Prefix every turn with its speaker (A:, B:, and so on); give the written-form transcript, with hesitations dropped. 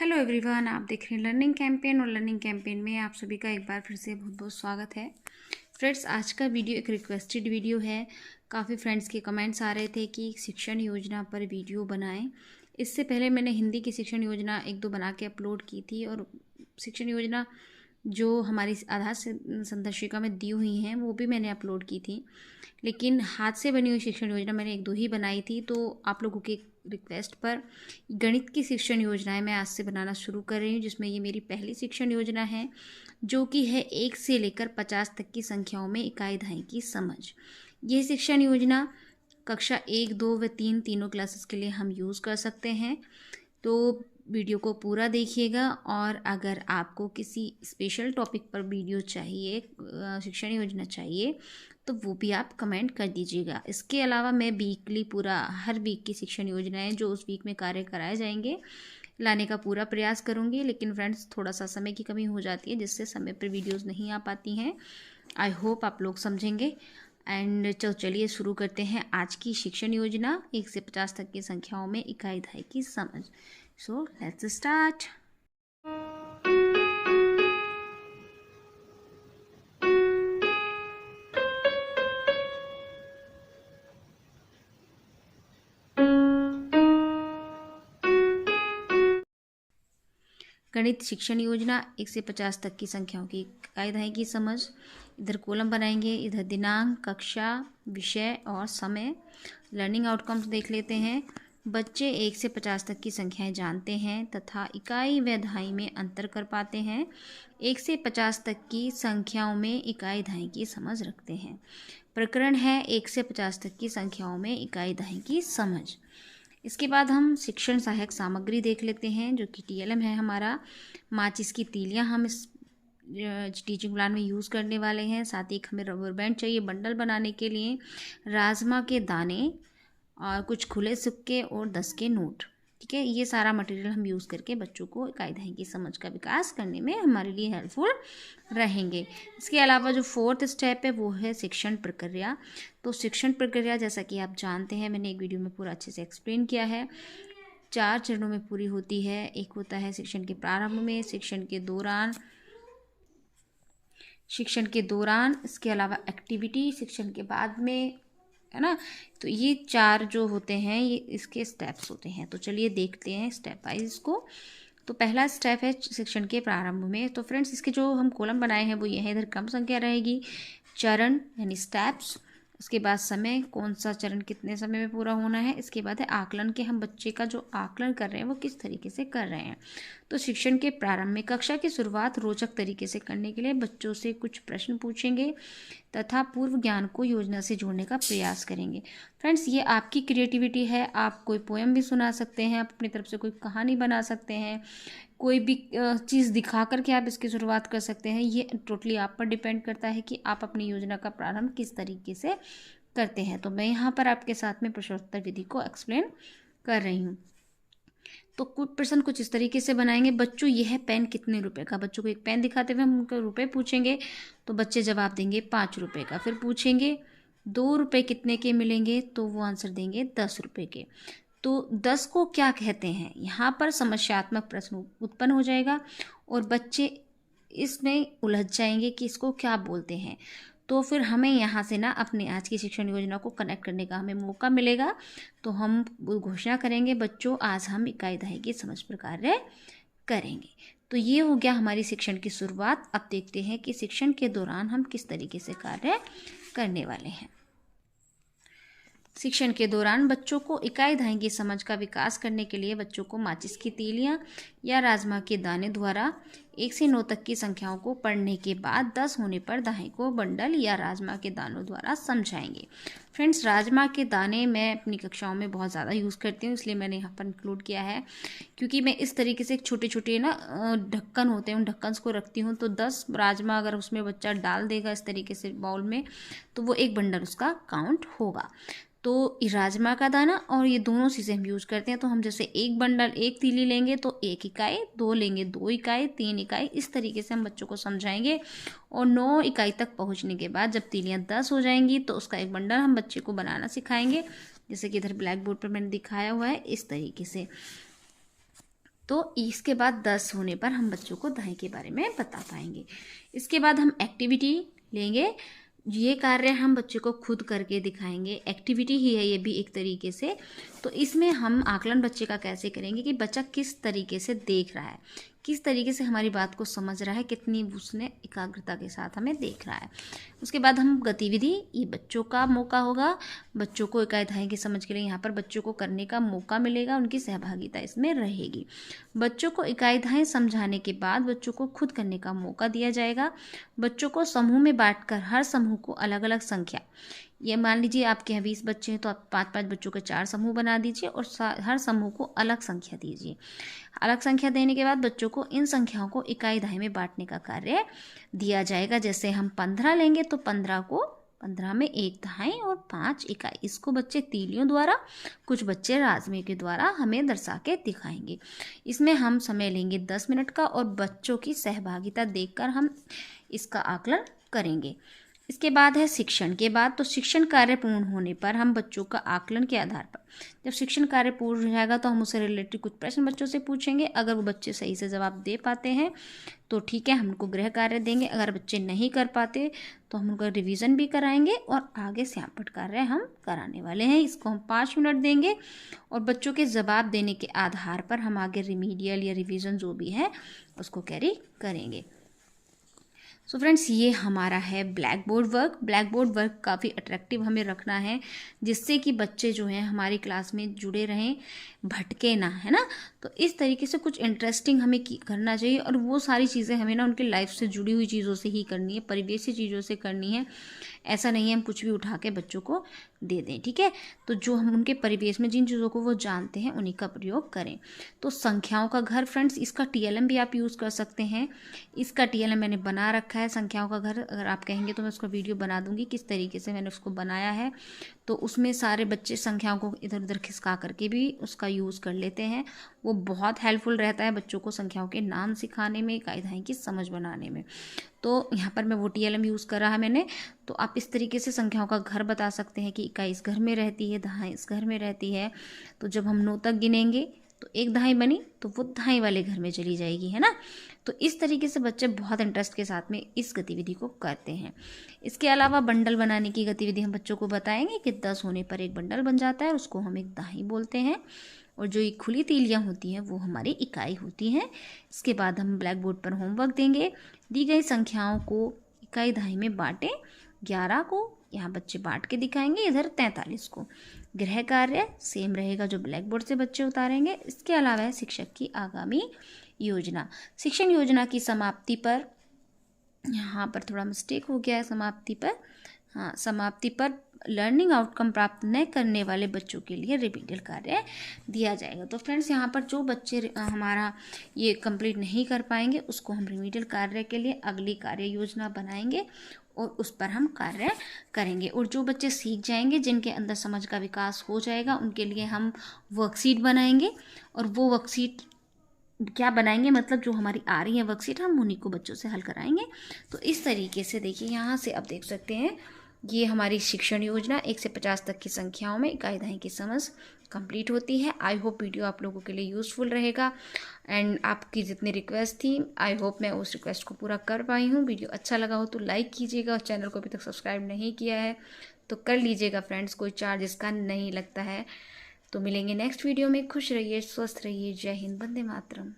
A: Hello everyone, आप देख रहे हैं लर्निंग कैंपेन और लर्निंग कैंपेन में आप सभी का एक बार फिर से बहुत बहुत स्वागत है। फ्रेंड्स, आज का वीडियो एक रिक्वेस्टेड वीडियो है। काफ़ी फ्रेंड्स के कमेंट्स आ रहे थे कि शिक्षण योजना पर वीडियो बनाएं। इससे पहले मैंने हिंदी की शिक्षण योजना एक दो बना के अपलोड की थी और शिक्षण योजना जो हमारी आधार संदर्शिका में दी हुई हैं वो भी मैंने अपलोड की थी। लेकिन हाथ से बनी हुई शिक्षण योजना मैंने एक दो ही बनाई थी। तो आप लोगों के रिक्वेस्ट पर गणित की शिक्षण योजनाएं मैं आज से बनाना शुरू कर रही हूँ, जिसमें ये मेरी पहली शिक्षण योजना है जो कि है 1 से लेकर 50 तक की संख्याओं में इकाई दहाई की समझ। ये शिक्षण योजना कक्षा 1, 2 व 3 तीनों क्लासेस के लिए हम यूज़ कर सकते हैं। तो वीडियो को पूरा देखिएगा और अगर आपको किसी स्पेशल टॉपिक पर वीडियो चाहिए, शिक्षण योजना चाहिए, तो वो भी आप कमेंट कर दीजिएगा। इसके अलावा मैं वीकली पूरा हर वीक की शिक्षण योजनाएं जो उस वीक में कार्य कराए जाएंगे लाने का पूरा प्रयास करूंगी। लेकिन फ्रेंड्स, थोड़ा सा समय की कमी हो जाती है जिससे समय पर वीडियोस नहीं आ पाती हैं। आई होप आप लोग समझेंगे। एंड चलिए शुरू करते हैं आज की शिक्षण योजना 1 से 50 तक की संख्याओं में इकाई दहाई की समझ। So let's start. गणित शिक्षण योजना 1 से 50 तक की संख्याओं की इकाई दहाई की समझ। इधर कॉलम बनाएंगे, इधर दिनांक, कक्षा, विषय और समय। लर्निंग आउटकम्स देख लेते हैं। बच्चे 1 से 50 तक की संख्याएं जानते हैं तथा इकाई व दहाई में अंतर कर पाते हैं। 1 से 50 तक की संख्याओं में इकाई दहाई की समझ रखते हैं। प्रकरण है 1 से 50 तक की संख्याओं में इकाई दहाई की समझ। इसके बाद हम शिक्षण सहायक सामग्री देख लेते हैं जो कि टीएलएम है हमारा। माचिस की तीलियां हम इस टीचिंग प्लान में यूज़ करने वाले हैं। साथ ही एक हमें रबर बैंड चाहिए बंडल बनाने के लिए, राजमा के दाने और कुछ खुले सिक्के और 10 के नोट। ठीक है, ये सारा मटेरियल हम यूज़ करके बच्चों को इकाई दहाई की समझ का विकास करने में हमारे लिए हेल्पफुल रहेंगे। इसके अलावा जो 4th स्टेप है वो है शिक्षण प्रक्रिया। तो शिक्षण प्रक्रिया जैसा कि आप जानते हैं, मैंने एक वीडियो में पूरा अच्छे से एक्सप्लेन किया है। 4 चरणों में पूरी होती है। एक होता है शिक्षण के प्रारंभ में, शिक्षण के दौरान, इसके अलावा एक्टिविटी, शिक्षण के बाद में, है ना। तो ये 4 जो होते हैं ये इसके स्टेप्स होते हैं। तो चलिए देखते हैं स्टेप वाइज इसको। तो पहला स्टेप है शिक्षण के प्रारंभ में। तो फ्रेंड्स, इसके जो हम कॉलम बनाए हैं वो ये है। इधर क्रम संख्या रहेगी, चरण यानी स्टेप्स, उसके बाद समय, कौन सा चरण कितने समय में पूरा होना है। इसके बाद है आकलन के हम बच्चे का जो आकलन कर रहे हैं वो किस तरीके से कर रहे हैं। तो शिक्षण के प्रारंभ में कक्षा की शुरुआत रोचक तरीके से करने के लिए बच्चों से कुछ प्रश्न पूछेंगे तथा पूर्व ज्ञान को योजना से जोड़ने का प्रयास करेंगे। फ्रेंड्स, ये आपकी क्रिएटिविटी है। आप कोई पोएम भी सुना सकते हैं, आप अपनी तरफ से कोई कहानी बना सकते हैं, कोई भी चीज़ दिखा करके आप इसकी शुरुआत कर सकते हैं। ये टोटली आप पर डिपेंड करता है कि आप अपनी योजना का प्रारंभ किस तरीके से करते हैं। तो मैं यहाँ पर आपके साथ में प्रश्नोत्तर विधि को एक्सप्लेन कर रही हूँ। तो कुछ प्रश्न कुछ इस तरीके से बनाएंगे। बच्चों, यह है पेन कितने रुपए का। बच्चों को एक पेन दिखाते हुए हम उनको रुपए पूछेंगे तो बच्चे जवाब देंगे 5 रुपए का। फिर पूछेंगे 2 रुपए कितने के मिलेंगे, तो वो आंसर देंगे 10 रुपए के। तो 10 को क्या कहते हैं, यहाँ पर समस्यात्मक प्रश्न उत्पन्न हो जाएगा और बच्चे इसमें उलझ जाएंगे कि इसको क्या बोलते हैं। तो फिर हमें यहाँ से ना अपने आज की शिक्षण योजना को कनेक्ट करने का हमें मौका मिलेगा। तो हम घोषणा करेंगे, बच्चों आज हम इकाई दहाई की समझ पर कार्य करेंगे। तो ये हो गया हमारी शिक्षण की शुरुआत। अब देखते हैं कि शिक्षण के दौरान हम किस तरीके से कार्य करने वाले हैं। शिक्षण के दौरान बच्चों को इकाई दहाई की समझ का विकास करने के लिए बच्चों को माचिस की तीलियां या राजमा के दाने द्वारा 1 से 9 तक की संख्याओं को पढ़ने के बाद 10 होने पर दहाई को बंडल या राजमा के दानों द्वारा समझाएंगे। फ्रेंड्स, राजमा के दाने मैं अपनी कक्षाओं में बहुत ज़्यादा यूज़ करती हूँ, इसलिए मैंने यहाँ पर इंक्लूड किया है। क्योंकि मैं इस तरीके से छोटे छोटे ना ढक्कन होते हैं, उन ढक्कन को रखती हूँ। तो 10 राजमा अगर उसमें बच्चा डाल देगा इस तरीके से बाउल में, तो वो एक बंडल उसका काउंट होगा। तो राजमा का दाना और ये दोनों चीज़ें हम यूज़ करते हैं। तो हम जैसे एक बंडल, एक तीली लेंगे तो 1 इकाई, 2 लेंगे 2 इकाई, 3 इकाई, इस तरीके से हम बच्चों को समझाएंगे। और 9 इकाई तक पहुंचने के बाद जब तीलियां 10 हो जाएंगी तो उसका एक बंडल हम बच्चे को बनाना सिखाएंगे, जैसे कि इधर ब्लैक बोर्ड पर मैंने दिखाया हुआ है इस तरीके से। तो इसके बाद 10 होने पर हम बच्चों को दाएं के बारे में बता पाएंगे। इसके बाद हम एक्टिविटी लेंगे। ये कार्य हम बच्चे को खुद करके दिखाएंगे, एक्टिविटी ही है ये भी एक तरीके से। तो इसमें हम आकलन बच्चे का कैसे करेंगे कि बच्चा किस तरीके से देख रहा है, किस तरीके से हमारी बात को समझ रहा है, कितनी उसने एकाग्रता के साथ हमें देख रहा है। उसके बाद हम गतिविधि, ये बच्चों का मौका होगा, बच्चों को इकाई दहाई की समझ के लिए यहाँ पर बच्चों को करने का मौका मिलेगा, उनकी सहभागिता इसमें रहेगी। बच्चों को इकाई दहाई समझाने के बाद बच्चों को खुद करने का मौका दिया जाएगा। बच्चों को समूह में बांटकर हर समूह को अलग अलग संख्या, ये मान लीजिए आपके यहाँ 20 बच्चे हैं तो आप 5-5 बच्चों के 4 समूह बना दीजिए और हर समूह को अलग संख्या दीजिए। अलग संख्या देने के बाद बच्चों को इन संख्याओं को इकाई दहाई में बांटने का कार्य दिया जाएगा। जैसे हम 15 लेंगे तो 15 में 1 दहाई और 5 इकाई, इसको बच्चे तीलियों द्वारा, कुछ बच्चे राजमे के द्वारा हमें दर्शा के दिखाएंगे। इसमें हम समय लेंगे 10 मिनट का और बच्चों की सहभागिता देखकर हम इसका आकलन करेंगे। इसके बाद है शिक्षण के बाद। तो शिक्षण कार्य पूर्ण होने पर हम बच्चों का आकलन के आधार पर, जब शिक्षण कार्य पूर्ण हो जाएगा तो हम उससे रिलेटेड कुछ प्रश्न बच्चों से पूछेंगे। अगर वो बच्चे सही से जवाब दे पाते हैं तो ठीक है, हम उनको गृह कार्य देंगे। अगर बच्चे नहीं कर पाते तो हम उनका रिवीजन भी कराएंगे और आगे स्यापट कार्य हम कराने वाले हैं। इसको हम 5 मिनट देंगे और बच्चों के जवाब देने के आधार पर हम आगे रिमीडियल या रिवीजन जो भी है उसको कैरी करेंगे। सो फ्रेंड्स, ये हमारा है black board work. Black board work काफ़ी अट्रैक्टिव हमें रखना है जिससे कि बच्चे जो हैं हमारी क्लास में जुड़े रहें, भटके ना, है ना। तो इस तरीके से कुछ इंटरेस्टिंग हमें करना चाहिए और वो सारी चीज़ें हमें ना उनकी लाइफ से जुड़ी हुई चीज़ों से ही करनी है, परिवेशी चीज़ों से करनी है। ऐसा नहीं है हम कुछ भी उठा के बच्चों को दे दें, ठीक है। तो जो हम उनके परिवेश में जिन चीज़ों को वो जानते हैं उन्हीं का प्रयोग करें। तो संख्याओं का घर फ्रेंड्स, इसका TLM भी आप यूज़ कर सकते हैं। इसका TLM मैंने बना रखा है, संख्याओं का घर। अगर आप कहेंगे तो मैं उसका वीडियो बना दूंगी किस तरीके से मैंने उसको बनाया है। तो उसमें सारे बच्चे संख्याओं को इधर उधर खिसका करके भी उसका यूज़ कर लेते हैं। वो बहुत हेल्पफुल रहता है बच्चों को संख्याओं के नाम सिखाने में, इकाई दहाई की समझ बनाने में। तो यहाँ पर मैं वो TLM यूज़ कर रहा है मैंने। तो आप इस तरीके से संख्याओं का घर बता सकते हैं कि इकाई इस घर में रहती है, दहाई इस घर में रहती है। तो जब हम 9 तक गिनेंगे तो 1 दहाई बनी तो वो दहाई वाले घर में चली जाएगी, है ना। तो इस तरीके से बच्चे बहुत इंटरेस्ट के साथ में इस गतिविधि को करते हैं। इसके अलावा बंडल बनाने की गतिविधि हम बच्चों को बताएंगे कि 10 होने पर एक बंडल बन जाता है, उसको हम एक दहाई बोलते हैं। और जो ये खुली तीलियाँ होती हैं वो हमारी इकाई होती हैं। इसके बाद हम ब्लैक बोर्ड पर होमवर्क देंगे। दी गई संख्याओं को इकाई दहाई में बांटें। 11 को यहाँ बच्चे बांट के दिखाएंगे, इधर 43 को। गृह कार्य सेम रहेगा जो ब्लैक बोर्ड से बच्चे उतारेंगे। इसके अलावा है शिक्षक की आगामी योजना। शिक्षण योजना की समाप्ति पर, यहाँ पर थोड़ा मिस्टेक हो गया है समाप्ति पर, हाँ समाप्ति पर लर्निंग आउटकम प्राप्त न करने वाले बच्चों के लिए रिमीडियल कार्य दिया जाएगा। तो फ्रेंड्स, यहाँ पर जो बच्चे हमारा ये कंप्लीट नहीं कर पाएंगे उसको हम रिमीडियल कार्य के लिए अगली कार्य योजना बनाएंगे और उस पर हम कार्य करेंगे। और जो बच्चे सीख जाएंगे, जिनके अंदर समझ का विकास हो जाएगा, उनके लिए हम वर्कशीट बनाएंगे। और वो वर्कशीट क्या बनाएंगे, मतलब जो हमारी आ रही है वर्कशीट हम उन्हीं को बच्चों से हल कराएंगे। तो इस तरीके से देखिए, यहाँ से आप देख सकते हैं ये हमारी शिक्षण योजना 1 से 50 तक की संख्याओं में इकाई दहाई की समझ कंप्लीट होती है। आई होप वीडियो आप लोगों के लिए यूज़फुल रहेगा एंड आपकी जितनी रिक्वेस्ट थी, आई होप मैं उस रिक्वेस्ट को पूरा कर पाई हूँ। वीडियो अच्छा लगा हो तो लाइक कीजिएगा और चैनल को अभी तक सब्सक्राइब नहीं किया है तो कर लीजिएगा फ्रेंड्स, कोई चार्ज इसका नहीं लगता है। तो मिलेंगे नेक्स्ट वीडियो में। खुश रहिए, स्वस्थ रहिए। जय हिंद, वंदे मातरम।